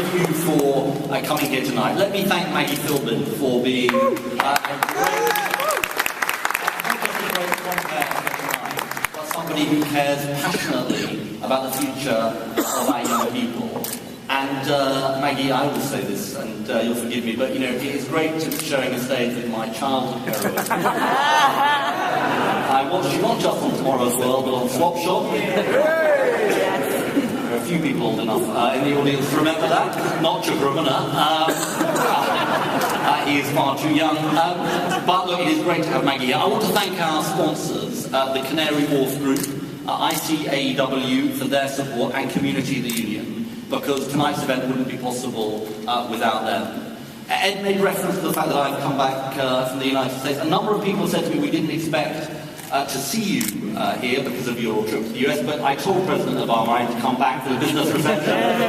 of you for coming here tonight. Let me thank Maggie Philbin for being a great compare tonight, but somebody who cares passionately about the future of our young people. And Maggie, I will say this, and you'll forgive me, but you know, it is great to be sharing a stage with my childhood heroine. I watched you not just on Tomorrow's World, but on Swap Shop. There are a few people old enough in the audience to remember that. Not Chukrumana. He is far too young. But look, it is great to have Maggie here. I want to thank our sponsors, the Canary Wharf Group, ICAEW for their support, and Community the Union, because tonight's event wouldn't be possible without them. Ed made reference to the fact that I've come back from the United States. A number of people said to me we didn't expect to see you here because of your trip to the US, but I told President Obama I had to come back for the business reception. And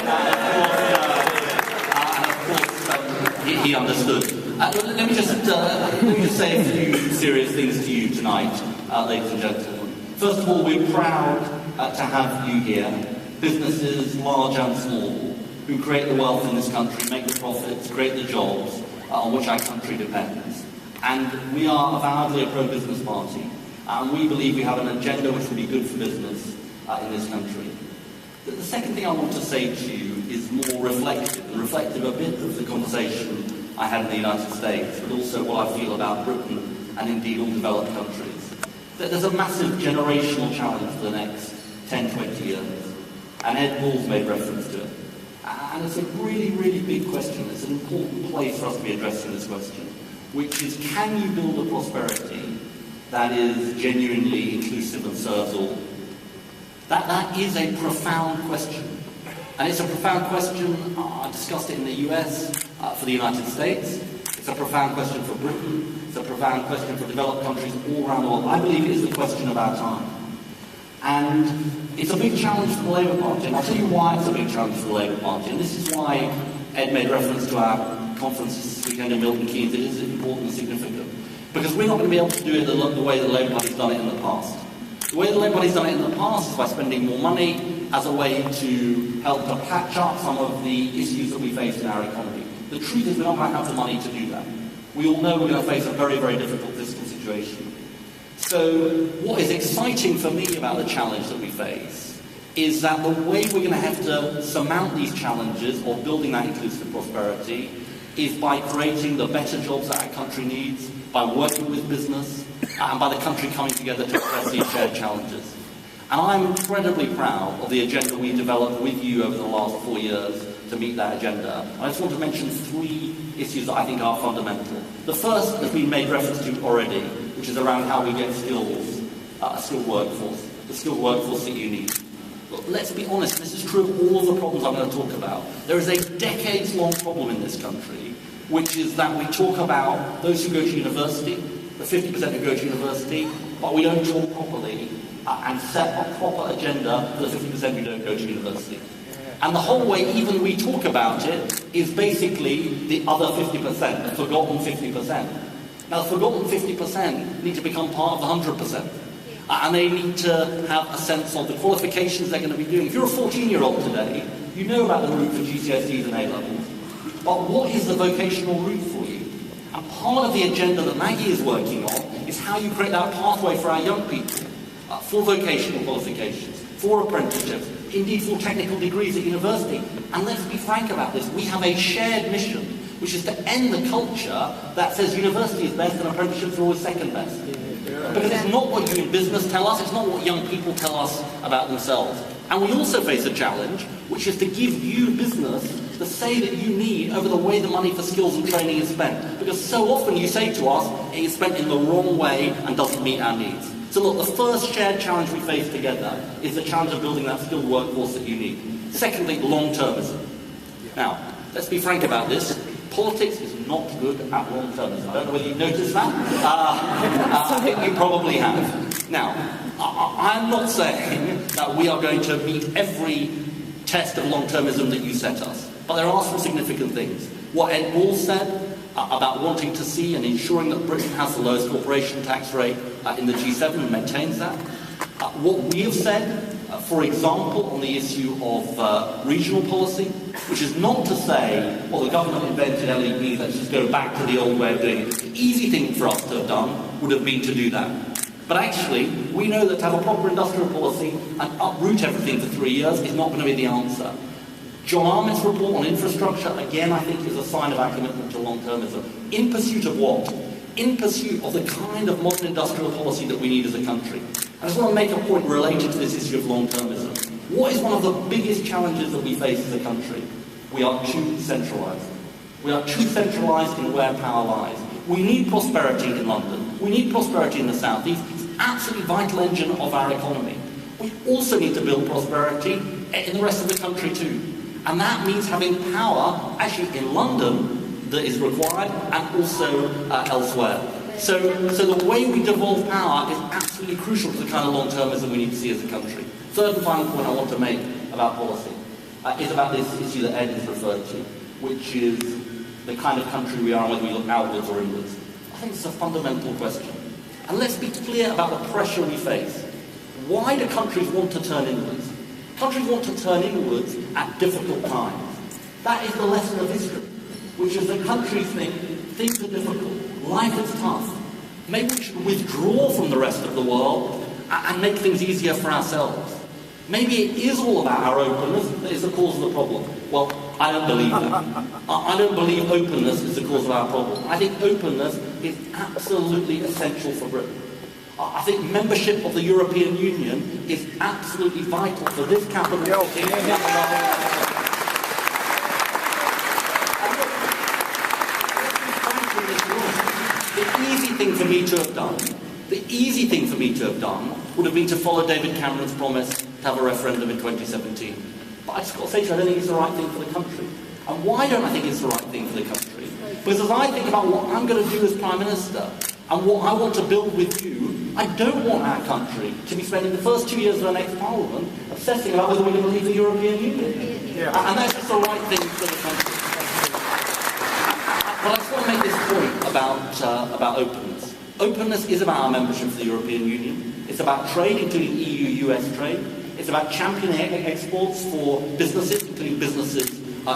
of course, he understood. Let me just say a few serious things to you tonight, ladies and gentlemen. First of all, we're proud to have you here. Businesses, large and small, who create the wealth in this country, make the profits, create the jobs on which our country depends. And we are avowedly a pro-business party. And we believe we have an agenda which will be good for business in this country. The second thing I want to say to you is more reflective a bit of the conversation I had in the United States, but also what I feel about Britain and indeed all developed countries. There's a massive generational challenge for the next 10, 20 years. And Ed Bull's made reference to it. And it's a really, really big question. It's an important place for us to be addressing this question, which is, can you build a prosperity that is genuinely inclusive and serves all? That is a profound question. And it's a profound question, I discussed it in the US, for the United States. It's a profound question for Britain. It's a profound question for developed countries all around the world. I believe it is the question of our time. And it's a big challenge for the Labour Party, and I'll tell you why it's a big challenge for the Labour Party. And this is why Ed made reference to our conference this weekend in Milton Keynes. It is important and significant. Because we're not going to be able to do it the way the Labour Party's done it in the past. The way the Labour Party's done it in the past is by spending more money as a way to help to patch up some of the issues that we face in our economy. The truth is we're not going to have the money to do that. We all know we're going to face a very, very difficult fiscal situation. So what is exciting for me about the challenge that we face is that the way we're going to have to surmount these challenges of building that inclusive prosperity is by creating the better jobs that our country needs, by working with business, and by the country coming together to address these shared challenges. And I'm incredibly proud of the agenda we developed with you over the last 4 years to meet that agenda. I just want to mention 3 issues that I think are fundamental. The first has been made reference to already, which is around how we get skills, a skilled workforce, the skilled workforce that you need. But let's be honest, this is true of all of the problems I'm going to talk about. There is a decades-long problem in this country, which is that we talk about those who go to university, the 50% who go to university, but we don't talk properly and set a proper agenda for the 50% who don't go to university. And the whole way even we talk about it is basically the other 50%, the forgotten 50%. Now, the forgotten 50% need to become part of the 100%. And they need to have a sense of the qualifications they're going to be doing. If you're a 14-year-old today, you know about the route for GCSEs and A-levels. But what is the vocational route for you? And part of the agenda that Maggie is working on is how you create that pathway for our young people, for vocational qualifications, for apprenticeships, indeed for technical degrees at university. And let's be frank about this, we have a shared mission, which is to end the culture that says university is best and apprenticeships are always second best. Because it's not what you in business tell us, it's not what young people tell us about themselves. And we also face a challenge, which is to give you, business, the say that you need over the way the money for skills and training is spent. Because so often you say to us, it is spent in the wrong way and doesn't meet our needs. So look, the first shared challenge we face together is the challenge of building that skilled workforce that you need. Secondly, long-termism. Now, let's be frank about this. Politics is not good at long-termism. I don't know whether you've noticed that. I think you probably have. Now, I'm not saying that we are going to meet every test of long-termism that you set us. But there are some significant things. What Ed Bull said about wanting to see and ensuring that Britain has the lowest corporation tax rate in the G7 and maintains that. What we have said For example, on the issue of regional policy, which is not to say, well, the government invented LEPs, let's just go back to the old way of doing it. The easy thing for us to have done would have been to do that. But actually, we know that to have a proper industrial policy and uproot everything for 3 years is not going to be the answer. John Armitt's report on infrastructure, again, I think is a sign of our commitment to long-termism. In pursuit of what? In pursuit of the kind of modern industrial policy that we need as a country. I just want to make a point related to this issue of long-termism. What is one of the biggest challenges that we face as a country? We are too centralised. We are too centralised in where power lies. We need prosperity in London. We need prosperity in the South East. It's an absolutely vital engine of our economy. We also need to build prosperity in the rest of the country too. And that means having power actually in London that is required and also elsewhere. So the way we devolve power is absolutely crucial to the kind of long-termism we need to see as a country. Third and final point I want to make about policy is about this issue that Ed has referred to, which is the kind of country we are and whether we look outwards or inwards. I think it's a fundamental question. And let's be clear about the pressure we face. Why do countries want to turn inwards? Countries want to turn inwards at difficult times. That is the lesson of history, which is that countries think things are difficult, life is tough. Maybe we should withdraw from the rest of the world and make things easier for ourselves. Maybe it is all about our openness that is the cause of the problem. Well, I don't believe that. I don't believe openness is the cause of our problem. I think openness is absolutely essential for Britain. I think membership of the European Union is absolutely vital for this capital city. The easy thing for me to have done would have been to follow David Cameron's promise to have a referendum in 2017. But I just got to say to you, I don't think it's the right thing for the country. And why don't I think it's the right thing for the country? Because as I think about what I'm going to do as Prime Minister and what I want to build with you, I don't want our country to be spending the first 2 years of the next Parliament obsessing about whether we're going to leave the European Union. Yeah. And that's just the right thing for the country. But I just want to make this point about openness. Openness is about our membership of the European Union. It's about trade, including EU-US trade. It's about championing exports for businesses, including businesses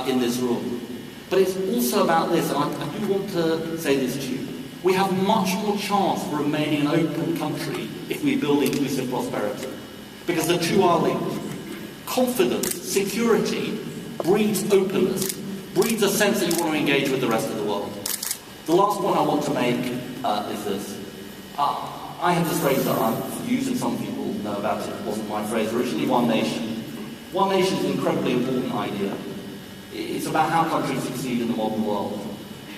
in this room. But it's also about this, and I do want to say this to you. We have much more chance of remaining an open country if we build inclusive prosperity. Because the two are linked. Confidence, security, breeds openness, breeds a sense that you want to engage with the rest of the world. The last point I want to make is this. I have this phrase that I've used, and some people know about it. It wasn't my phrase originally, one nation. One nation is an incredibly important idea. It's about how countries succeed in the modern world.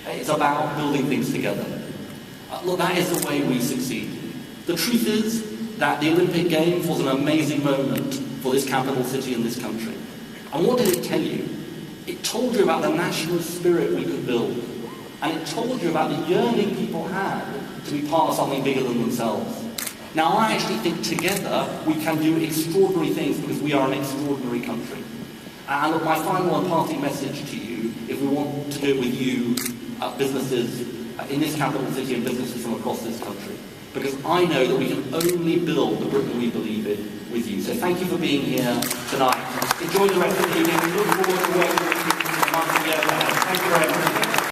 It's about building things together. Look, that is the way we succeed. The truth is that the Olympic Games was an amazing moment for this capital city and this country. And what did it tell you? It told you about the national spirit we could build. And it told you about the yearning people had to be part of something bigger than themselves. Now, I actually think together we can do extraordinary things because we are an extraordinary country. And look, my final and parting message to you, if we want to do it with you, businesses in this capital city and businesses from across this country, because I know that we can only build the Britain we believe in with you. So thank you for being here tonight. Enjoy the rest of the evening. We look forward to working with you in the months and years ahead. Thank you very much.